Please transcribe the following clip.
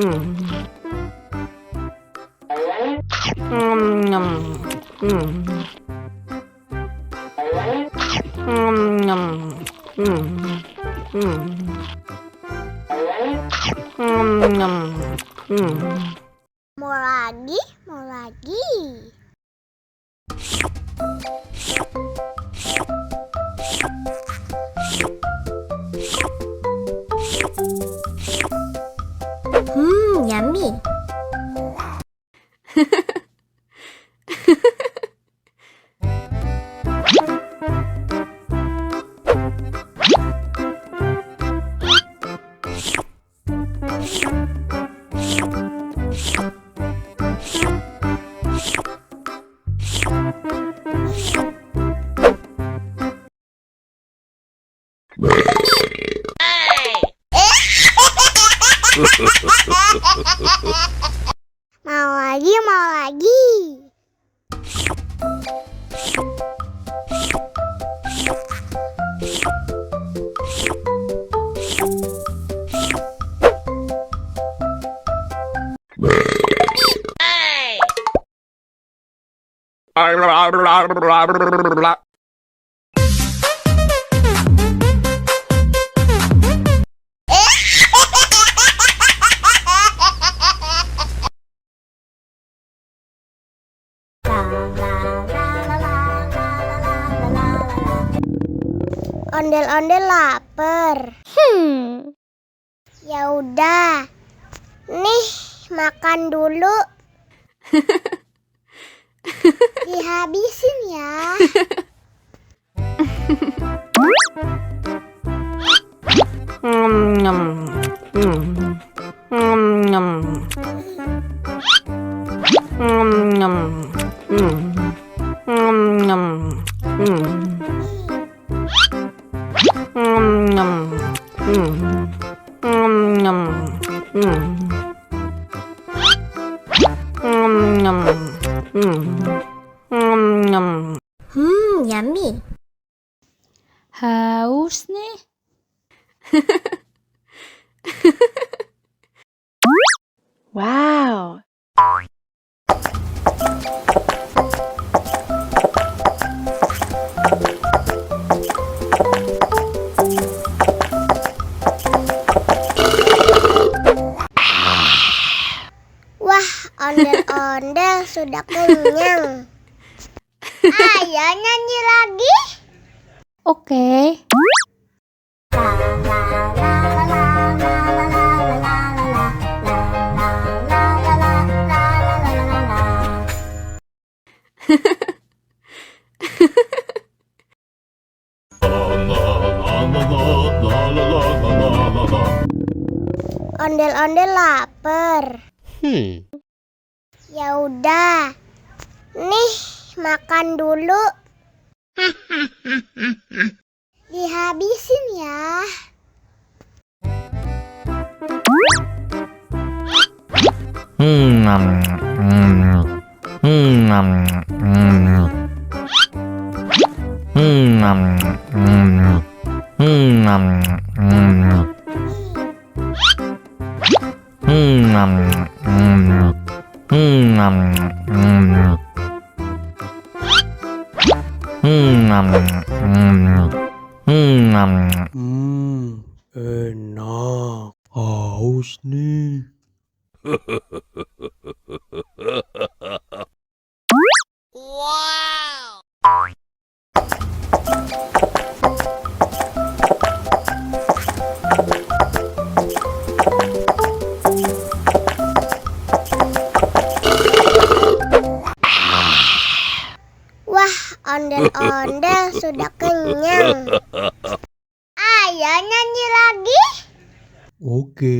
Mau lagi, mau lagi. Yummy. Mau lagi, mau lagi. Ondel-ondel lapar. Ya udah. Nih, makan dulu. Dihabisin ya. Yummy. Haus nih. Wow. Wah, ondel-ondel sudah kenyang. Ayo nyanyi lagi. Oke. Ondel-ondel lapar. Ya udah. Nih, makan dulu. Dihabisin ya. Enak. Haus nih. Wah, ondel-ondel sudah kenyang. Ayo nyanyi lagi. Oke.